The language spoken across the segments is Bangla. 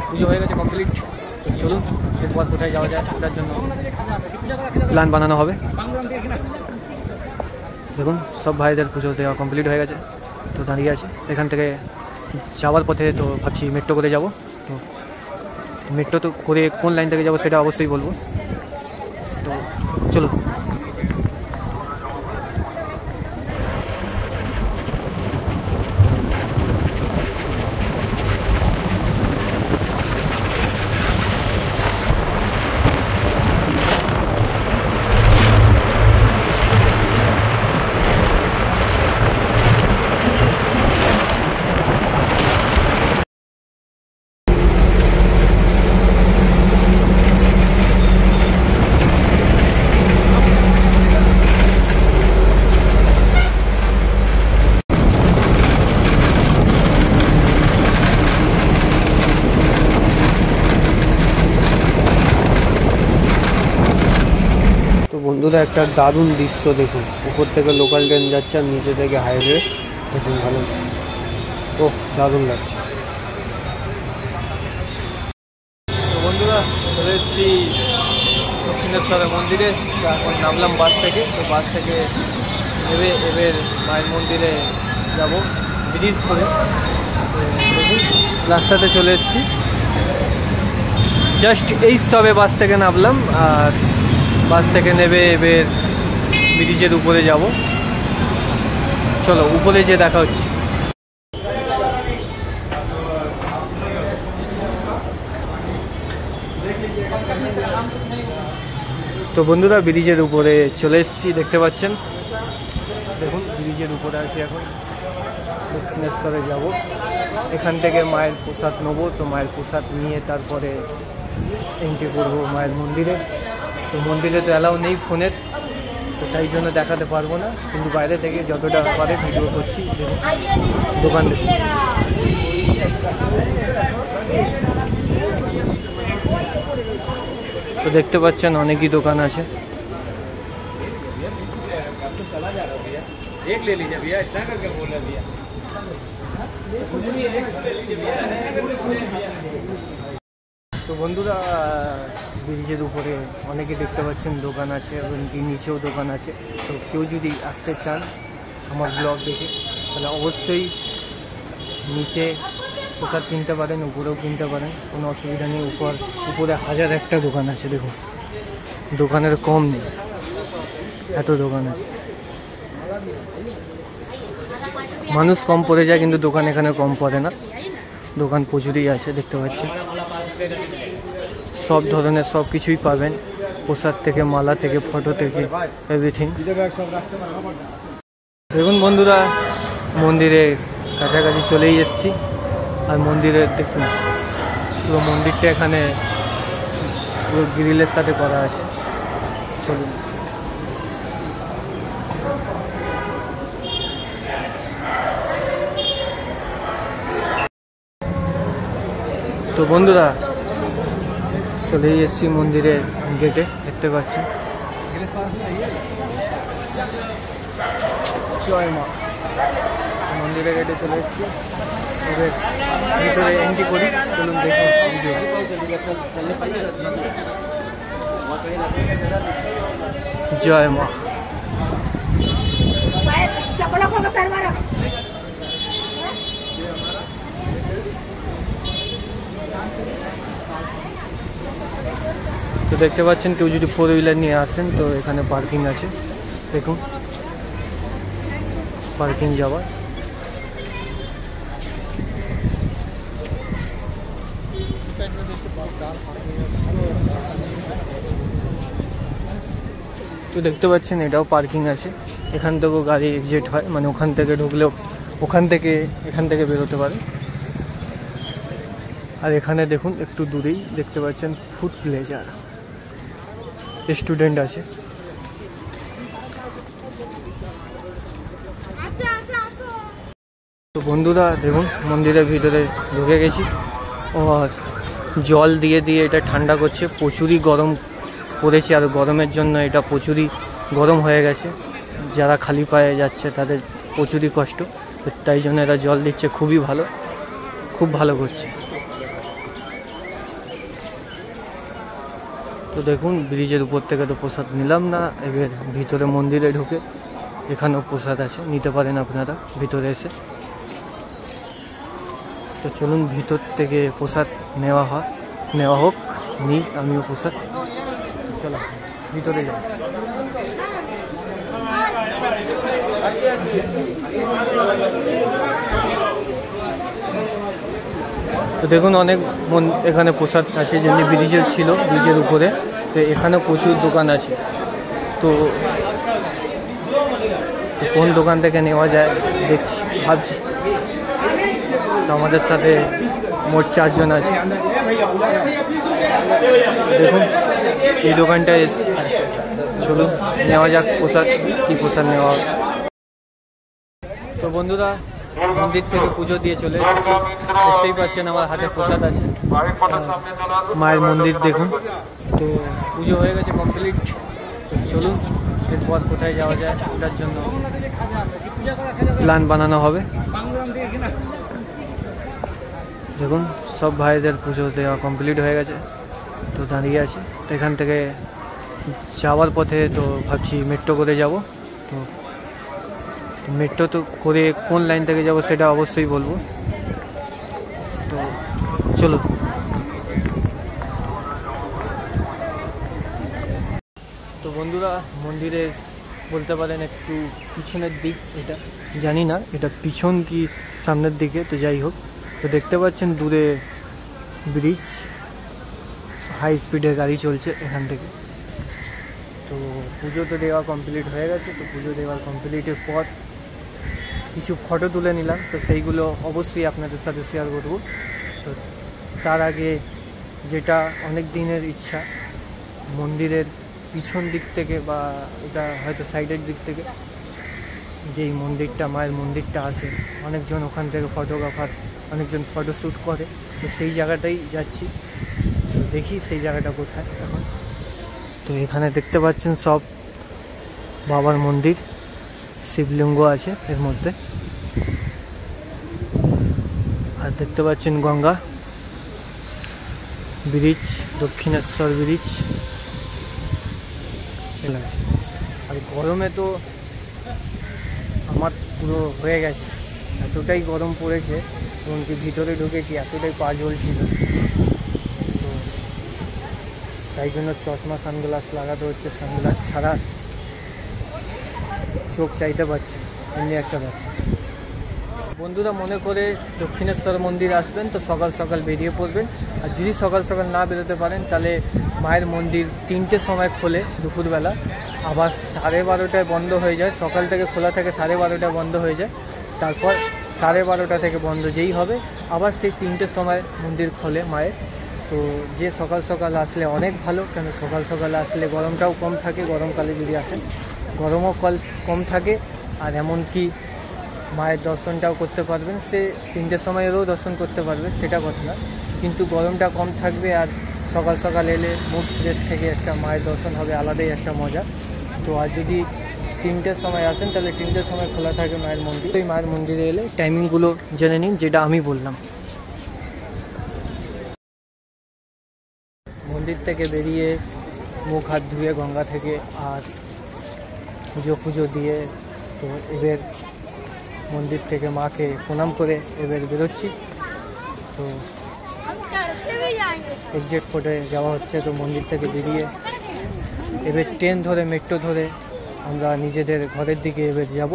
পুজো হয়ে গেছে কমপ্লিট। তো চলুন এরপর কোথায় যাওয়া যায় ওটার জন্য প্ল্যান বানানো হবে। দেখুন সব ভাইদের পুজো দেওয়া কমপ্লিট হয়ে গেছে, তো দাঁড়িয়ে আছে। এখান থেকে যাওয়ার পথে তো ভাবছি মেট্রো করে যাব। তো মেট্রো তো করে কোন লাইন থেকে যাব সেটা অবশ্যই বলবো। তো চলো। বন্ধুরা একটা দারুণ দৃশ্য দেখুন, উপর থেকে লোকাল ট্রেন যাচ্ছে আর নিচে থেকে হাইওয়ে দেখুন, ভালো ও দারুণ লাগছে। তো বন্ধুরা চলে এসেছি দক্ষিণেশ্বরের মন্দিরে। এখন নামলাম বাস থেকে। তো বাস থেকে নেবে এবার মায়ের মন্দিরে যাব ব্রিজ করে। তো দেখুন রাস্তাতে চলে এসেছি, জাস্ট এই সবে বাস থেকে নামলাম আর বাস থেকে নেবে এবার ব্রিজের উপরে যাব। চলো উপরে যেয়ে দেখা হচ্ছে। তো বন্ধুরা ব্রিজের উপরে চলে এসেছি, দেখতে পাচ্ছেন। দেখুন ব্রিজের উপরে আছি এখন, দক্ষিণেশ্বরে যাব। এখান থেকে মায়ের প্রসাদ নেবো। তো মায়ের প্রসাদ নিয়ে তারপরে এন্ট্রি করবো মায়ের মন্দিরে। তো মন্দিরে তো অ্যালাউ নেই ফোনের, তো তাই জন্য দেখাতে পারবো না, কিন্তু বাইরে থেকে যতটা পারে ভিডিও করছি। দোকান তো দেখতে পাচ্ছেন অনেকই দোকান আছে। তো বন্ধুরা ব্রিজের উপরে অনেকে দেখতে পাচ্ছেন দোকান আছে, এবং নিচেও দোকান আছে। তো কেউ যদি আসতে চান আমার ব্লগ দেখে, তাহলে অবশ্যই নিচে প্রসাদ কিনতে পারেন, উপরেও কিনতে পারেন, কোনো অসুবিধা নেই। উপরে হাজার একটা দোকান আছে, দেখুন দোকানের কম নেই, এত দোকান আছে। মানুষ কম পড়ে যায়, কিন্তু দোকান এখানে কম পড়ে না, দোকান প্রচুরই আছে। দেখতে পাচ্ছেন সব ধরনের সব কিছুই পাবেন, প্রসাদ থেকে, মালা থেকে, ফটো থেকে, এভরিথিং। দেখুন বন্ধুরা মন্দিরে কাছাকাছি চলেই এসেছি। আর মন্দিরের দেখুন পুরো মন্দিরটা এখানে পুরো গ্রিলের সাথে করা আছে। চলুন। তো বন্ধুরা চলেই এসেছি মন্দিরের গেটে, দেখতে পাচ্ছি। জয় মা, মন্দিরের গেটে চলে এসেছি, ভিতরে এন্ট্রি করি। চলুন দেখুন ভিডিও। জয় মা। তো দেখতে পাচ্ছেন কেউ যদি 4 হুইলার নিয়ে আসেন তো এখানে পার্কিং আছে, দেখুন পার্কিং যাওয়ার। তো দেখতে পাচ্ছেন এটাও পার্কিং আছে, এখান থেকেও গাড়ি এক্সিট হয়, মানে ওখান থেকে ঢুকলেও এখান থেকে বেরোতে পারে। আর এখানে দেখুন একটু দূরেই দেখতে পাচ্ছেন ফুড প্লেজার, স্টুডেন্ট আছে। তো বন্ধুরা দেখুন মন্দিরের ভিতরে ঢুকে গেছি, আর জল দিয়ে দিয়ে এটা ঠান্ডা করছে। প্রচুরই গরম পড়েছে, আর গরমের জন্য এটা প্রচুরই গরম হয়ে গেছে। যারা খালি পায়ে যাচ্ছে তাদের প্রচুরই কষ্ট, তাই জন্য এরা জল দিচ্ছে। খুবই ভালো, খুব ভালো করছে। তো দেখুন ব্রিজের উপর থেকে তো প্রসাদ নিলাম না, এবার ভিতরে মন্দিরে ঢুকে এখানেও প্রসাদ আছে, নিতে পারেন আপনারা ভিতরে এসে। তো চলুন ভিতর থেকে প্রসাদ নেওয়া হোক, নিই আমিও প্রসাদ। চলো ভিতরে যাই। তো দেখুন অনেক এখানে প্রসাদ আছে, যেমনি ব্রিজের ছিল ব্রিজের উপরে, তো এখানে প্রচুর দোকান আছে। তো কোন দোকান থেকে নেওয়া যায় ভাবছি। তো আমাদের সাথে মোট 4 জন আছে। দেখুন এই দোকানটায় এসছি, চলুন নেওয়া যাক প্রসাদ, কি প্রসাদ নেওয়া হয়। তো বন্ধুরা মন্দির থেকে পুজো দিয়ে চলে এসেছি, দেখতেই পাচ্ছেন আমার হাতে প্রসাদ আছে। মায়ের মন্দির দেখুন, তো পুজো হয়ে গেছে কমপ্লিট। চলুন এরপর কোথায় যাওয়া যায় ওটার জন্য প্ল্যান বানানো হবে। দেখুন সব ভাইদের পুজো দেওয়া কমপ্লিট হয়ে গেছে, তো দাঁড়িয়ে আছে। তো এখান থেকে যাওয়ার পথে তো ভাবছি মেট্রো করে যাব। তো মেট্রো তো করে কোন লাইন থেকে যাব সেটা অবশ্যই বলবো। তো চলো। তো বন্ধুরা মন্দিরে বলতে পারেন একটু পিছনের দিক, এটা জানি না এটা পিছন কি সামনের দিকে, তো যাই হোক। তো দেখতে পাচ্ছেন দূরে ব্রিজ, হাই স্পিডে গাড়ি চলছে এখান থেকে। তো পুজো তো দেওয়া কমপ্লিট হয়ে গেছে। তো পুজো দেওয়ার কমপ্লিটের পর কিছু ফটো তুলে নিলাম, তো সেইগুলো অবশ্যই আপনাদের সাথে শেয়ার করব। তো তার আগে যেটা অনেক দিনের ইচ্ছা, মন্দিরের পিছন দিক থেকে বা এটা হয়তো সাইডের দিক থেকে যেই মন্দিরটা, মায়ের মন্দিরটা আসে, অনেকজন ওখান থেকে ফটোগ্রাফার অনেকজন ফটোশ্যুট করে। তো সেই জায়গাটাই যাচ্ছি, দেখি সেই জায়গাটা কোথায় এখন। তো এখানে দেখতে পাচ্ছেন সব বাবার মন্দির, শিবলিঙ্গ আছে এর মধ্যে, আর দেখতে পাচ্ছেন গঙ্গা ব্রিজ, দক্ষিণেশ্বর ব্রিজ। আর গরমে তো আমার পুরো হয়ে গেছে, এতটাই গরম পড়েছে, এমনকি ভিতরে ঢুকেছি এতটাই পা জ্বলছিল। তো তাই জন্য চশমা সানগ্লাস লাগাতে হচ্ছে, সানগ্লাস ছাড়া চোখ চাইতে পারছে, এমনি একটা ব্যাপার। বন্ধুরা মনে করে দক্ষিণেশ্বর মন্দির আসবেন তো সকাল সকাল বেরিয়ে পড়বেন। আর যদি সকাল সকাল না বেরোতে পারেন তাহলে মায়ের মন্দির 3টের সময় খোলে দুপুরবেলা, আবার 12:30টায় বন্ধ হয়ে যায়। সকাল থেকে খোলা থাকে, 12:30টায় বন্ধ হয়ে যায়, তারপর 12:30টা থেকে বন্ধ যেই হবে আবার সেই 3টের সময় মন্দির খোলে মায়ের। তো যে সকাল সকাল আসলে অনেক ভালো, কেন সকাল সকাল আসলে গরমটাও কম থাকে, গরমকালে যদি আসেন গরমও কম থাকে, আর এমনকি মায়ের দর্শনটাও করতে পারবেন। সে 3টের সময়েরও দর্শন করতে পারবে, সেটা কথা না, কিন্তু গরমটা কম থাকবে। আর সকাল সকাল এলে মুড ফ্রেশ থেকে একটা মায়ের দর্শন হবে, আলাদাই একটা মজা। তো আর যদি 3টের সময় আসেন তাহলে 3টের সময় খোলা থাকে মায়ের মন্দির। ওই মায়ের মন্দিরে এলে টাইমিংগুলো জেনে নিন, যেটা আমি বললাম। মন্দির থেকে বেরিয়ে মুখ হাত ধুয়ে গঙ্গা থেকে আর পুজো দিয়ে, তো এবার মন্দির থেকে মাকে প্রণাম করে এবার বেরোচ্ছি। তো এক্সিট কোর্টে যাওয়া হচ্ছে। তো মন্দির থেকে বেরিয়ে এবার ট্রেন ধরে, মেট্রো ধরে আমরা নিজেদের ঘরের দিকে এবার যাব।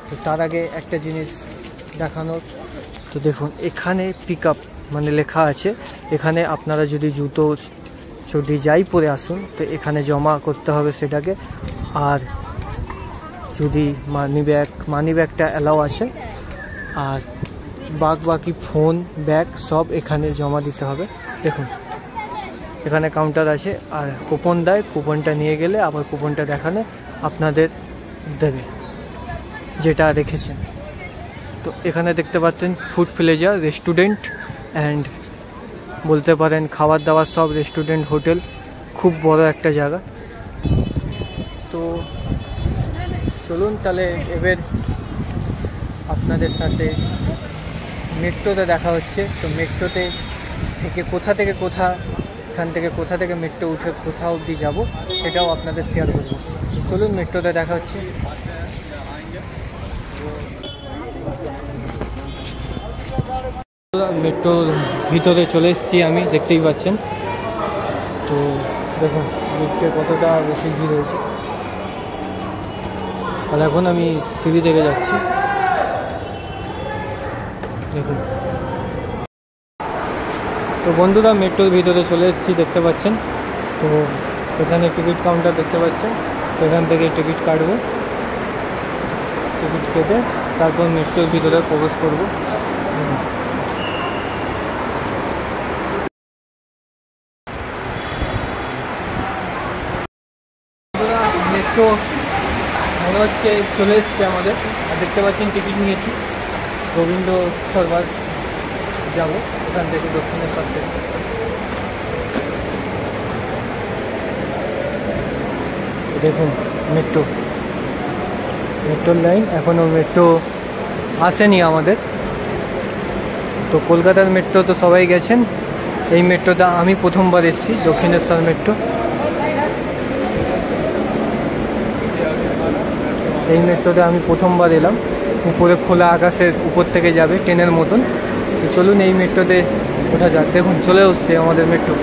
তো তার আগে একটা জিনিস দেখানোর, তো দেখুন এখানে পিক আপ মানে লেখা আছে, এখানে আপনারা যদি জুতো চটি যাই পরে আসুন তো এখানে জমা করতে হবে সেটাকে। আর যদি মানি ব্যাগটা অ্যালাউ আছে, আর বাকি ফোন ব্যাগ সব এখানে জমা দিতে হবে। দেখুন এখানে কাউন্টার আছে, আর কুপন দেয়, কুপনটা নিয়ে গেলে আবার কুপনটা দেখানে আপনাদের দেবে যেটা রেখেছেন। তো এখানে দেখতে পাচ্ছেন ফুড প্লেজার রেস্টুরেন্ট অ্যান্ড বলতে পারেন খাবার দাবার সব রেস্টুরেন্ট, হোটেল, খুব বড় একটা জায়গা। তো চলুন তাহলে এবার আপনাদের সাথে মেট্রোতে দেখা হচ্ছে। তো মেট্রোতে থেকে কোথা এখান থেকে কোথা থেকে মেট্রো উঠে কোথাও অবধি যাবো সেটাও আপনাদের শেয়ার করবো। চলুন মেট্রোতে দেখা হচ্ছে। মেট্রোর ভিতরে চলে এসেছি আমি, দেখতেই পাচ্ছেন। তো দেখুন লিফটে কতটা বেশি ভিড় হয়েছে। আর এখন আমি সিঁড়ি থেকে যাচ্ছি, দেখুন। তো বন্ধুরা মেট্রোর ভিতরে চলে এসেছি, দেখতে পাচ্ছেন। তো এখানে টিকিট কাউন্টার দেখতে পাচ্ছেন, এখান থেকে টিকিট কাটবো, টিকিট কেটে তারপর মেট্রোর ভিতরে প্রবেশ করব। মেট্রো মনে হচ্ছে চলে এসছে আমাদের। আর দেখতে পাচ্ছেন টিকিট নিয়েছি, রবীন্দ্র সরবার যাবো এখান থেকে দক্ষিণেশ্বর থেকে। দেখুন মেট্রোর লাইন, এখনও মেট্রো আসেনি আমাদের। তো কলকাতার মেট্রো তো সবাই গেছেন, এই মেট্রোটা আমি প্রথমবার এসেছি, দক্ষিণেশ্বর মেট্রো। এই মেট্রোতে আমি প্রথমবার এলাম, উপরে খোলা আকাশের উপর থেকে যাবে ট্রেনের মতন। তো চলুন এই মেট্রোতে ওঠা যাক। দেখুন চলে এসছে আমাদের মেট্রো।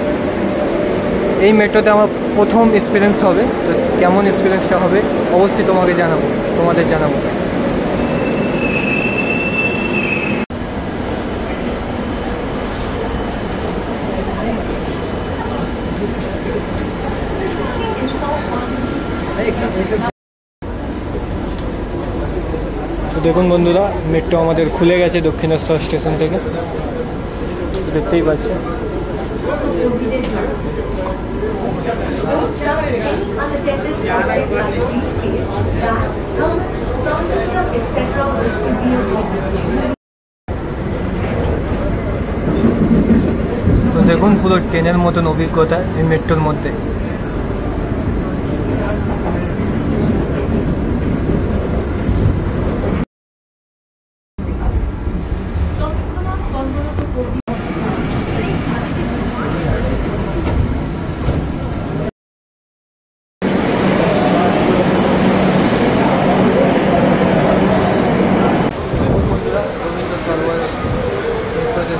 এই মেট্রোতে আমার প্রথম এক্সপিরিয়েন্স হবে, তো কেমন এক্সপিরিয়েন্সটা হবে অবশ্যই তোমাদের জানাবো। তো দেখুন বন্ধুরা মেট্রো আমাদের খুলে গেছে দক্ষিণেশ্বর স্টেশন থেকে, দেখতেই পাচ্ছেন। তো দেখুন পুরো ট্রেনের মতন অভিজ্ঞতা এই মেট্রোর মধ্যে।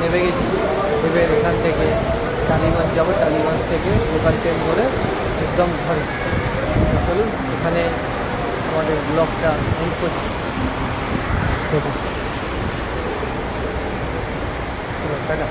নেমে গেছি, এবার এখান থেকে টালিগঞ্জ যাবো, টালিগঞ্জ থেকে লোকাল ট্রেন করে একদম ঘরে। চলুন এখানে আমাদের ব্লগটা এন্ড করছি। দেখুন টাটা।